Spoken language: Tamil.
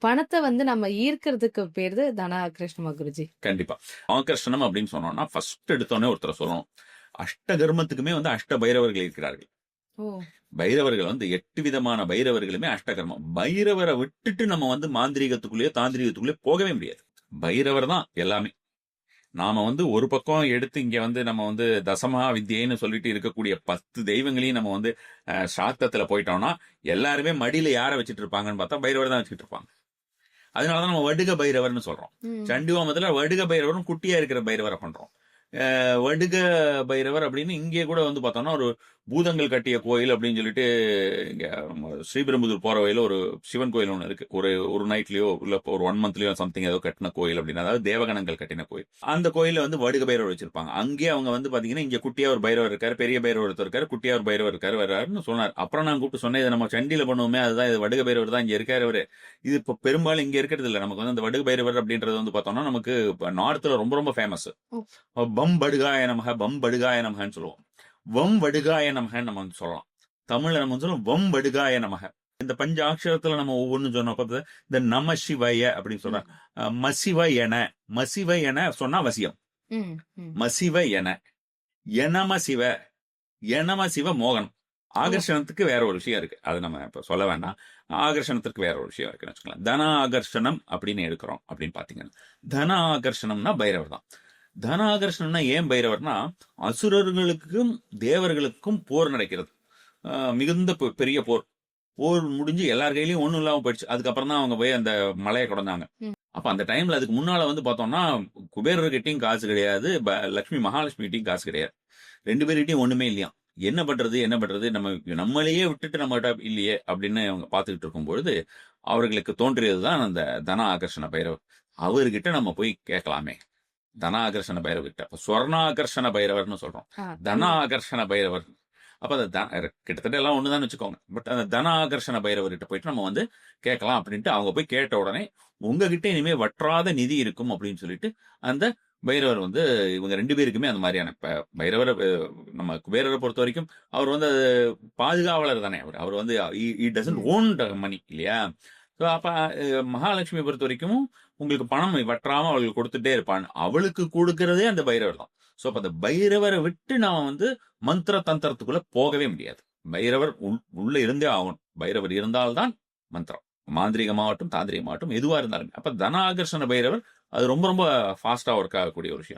பணத்த வந்து நம்ம ஈர்க்கிறதுக்கு பேரு தன ஆகர்ஷணமா குருஜி? கண்டிப்பா. ஆகர்ஷணம் அப்படின்னு சொன்னோம்னா, ஃபர்ஸ்ட் எடுத்தோனே ஒருத்தர சொல்லணும். அஷ்ட கர்மத்துக்குமே வந்து அஷ்ட பைரவர்கள் இருக்கிறார்கள். ஓ! பைரவர்கள் வந்து 8 விதமான பைரவர்களுமே அஷ்டகர்மம். பைரவரை விட்டுட்டு நம்ம வந்து மாந்திரீகத்துக்குள்ளேயோ, தாந்திரீகத்துக்குள்ளேயோ போகவே முடியாது. பைரவர் தான் எல்லாமே. நாம வந்து ஒரு பக்கம் எடுத்து இங்க வந்து நம்ம வந்து தசமஹா வித்யைன்னு சொல்லிட்டு இருக்கக்கூடிய 10 தெய்வங்களையும் நம்ம வந்து சாஸ்திரத்துல போயிட்டோம்னா, எல்லாருமே மடியில யார வச்சுட்டு இருப்பாங்கன்னு பார்த்தா பைரவர் தான் வச்சுட்டு இருப்பாங்க. அதனாலதான் நம்ம வடுக பைரவர்னு சொல்றோம். ம். சண்டி ஹோமத்துல வடுக பைரவரும் குட்டியா இருக்கிற பைரவரை பண்றோம். வடுக பைரவர் அப்படின்னு இங்கே கூட வந்து பார்த்தோம்னா ஒரு பூதங்கள் கட்டிய கோயில் அப்படின்னு சொல்லிட்டு இங்க நம்ம ஸ்ரீபெரும்புதூர் போற வழியில ஒரு சிவன் கோயில் ஒன்று இருக்கு. ஒரு ஒரு நைட்லயோ இல்ல ஒரு 1 மந்த்லயோ சம்திங் ஏதோ கட்டின கோயில் அப்படின்னு, அதாவது தேவகணங்கள் கட்டின கோயில். அந்த கோயில வந்து வடுக பைரவர் வச்சிருப்பாங்க. அங்கேயே அவங்க வந்து பாத்தீங்கன்னா இங்க குட்டியா ஒரு பைரவர் இருக்காரு, பெரிய பைரவர் ஒருத்தர் இருக்காரு, குட்டியா ஒரு பைரவர் இருக்காரு வர்றாருன்னு சொன்னார். அப்புறம் நான் கூப்பிட்டு சொன்னேன், இதை நம்ம சண்டியில பண்ணுவோமே, அதுதான் இது வடுக பைரவர் தான் இங்க இருக்காரு அவரு. இது இப்ப பெரும்பாலும் இங்க இருக்கிறது இல்ல. நமக்கு வந்து அந்த வடுக பைரவர் அப்படின்றது வந்து பார்த்தோம்னா நமக்கு நார்த்ல ரொம்ப ரொம்ப ஃபேமஸ். பம் படுகாய நமக, பம் படுகாய நமகன்னு சொல்லுவோம். வம் வடுகாய நமகன்னு நம்ம வந்து சொல்லலாம். தமிழ்ல நம்ம வந்து சொல்லுவோம் வம் வடுகாய நமக. இந்த பஞ்ச அக்ஷரத்துல நம்ம ஒவ்வொன்றும் சொன்ன பார்த்தது இந்த நம சிவய அப்படின்னு சொல்றாங்க. மசிவ என, மசிவ என சொன்னா வசியம். மசிவ என, எனம சிவ, எனம சிவ மோகனம். ஆகர்ஷணத்துக்கு வேற ஒரு விஷயம் இருக்கு. அது நம்ம இப்ப சொல்ல வேண்டாம். ஆகர்ஷணத்துக்கு வேற ஒரு விஷயம் இருக்குன்னு வச்சுக்கலாம். தன ஆகர்ஷணம் அப்படின்னு எடுக்கிறோம் அப்படின்னு பாத்தீங்கன்னா, தன ஆகர்ஷணம்னா பைரவர் தான். தன ஆகர்ஷணம்னா ஏன் பைரவர்னா, அசுரர்களுக்கும் தேவர்களுக்கும் போர் நடக்கிறது. மிகுந்த பெரிய போர். போர் முடிஞ்சு எல்லார் கையிலயும் ஒண்ணும் இல்லாம போயிடுச்சு. அதுக்கப்புறம் தான் அவங்க போய் அந்த மலையை கொண்டாங்க. அப்ப அந்த டைம்ல அதுக்கு முன்னால வந்து பார்த்தோம்னா குபேரர்கிட்டையும் காசு கிடையாது, லட்சுமி மகாலட்சுமி கிட்டையும் காசு கிடையாது. 2 பேர்கிட்டையும் ஒண்ணுமே இல்லையா. என்ன பண்றது என்ன பண்றது, நம்மளையே விட்டுட்டு நம்மகிட்ட இல்லையே அப்படின்னு அவங்க பார்த்துக்கிட்டு இருக்கும்பொழுது அவர்களுக்கு தோன்றியதுதான் அந்த தன ஆகர்ஷண பைரவர். அவர்கிட்ட நம்ம போய் கேட்கலாமே, தன ஆகர்ஷண பைரவர் கிட்ட. ஸ்வர்ணாகர்ஷண பைரவர்னு சொல்றோம், தன ஆகர்ஷண பைரவர். அப்ப அந்த கிட்டத்தட்ட எல்லாம் ஒண்ணுதான் வச்சுக்கோங்க. பட் அந்த தன ஆகர்ஷண பைரவர்கிட்ட போயிட்டு நம்ம வந்து கேட்கலாம் அப்படின்ட்டு அவங்க போய் கேட்ட உடனே உங்ககிட்ட இனிமே வற்றாத நிதி இருக்கும் அப்படின்னு சொல்லிட்டு அந்த பைரவர் வந்து இவங்க 2 பேருக்குமே அந்த மாதிரியான பைரவரை நம்ம குபேரரை பொறுத்த வரைக்கும் அவர் வந்து பாதுகாவலர் தானே. அவர் வந்து டசன்ட் ஓன் மணி இல்லையா. அப்ப மகாலட்சுமி பொறுத்த வரைக்கும் உங்களுக்கு பணம் வற்றாம அவளுக்கு கொடுத்துட்டே இருப்பான். அவளுக்கு கொடுக்கறதே அந்த பைரவர் தான். சோ அப்ப அந்த பைரவரை விட்டு நாம வந்து மந்திர தந்திரத்துக்குள்ள போகவே முடியாது. பைரவர் உள்ள இருந்தே ஆகணும். பைரவர் இருந்தால்தான் மந்திரம். மாந்திரிகமாகட்டும் தாந்திரிகமாகட்டும் எதுவா இருந்தாலும். அப்ப தன ஆகர்ஷண பைரவர் அது ரொம்ப ரொம்ப ஃபாஸ்டா ஒர்க் ஆகக்கூடிய ஒரு விஷயம்.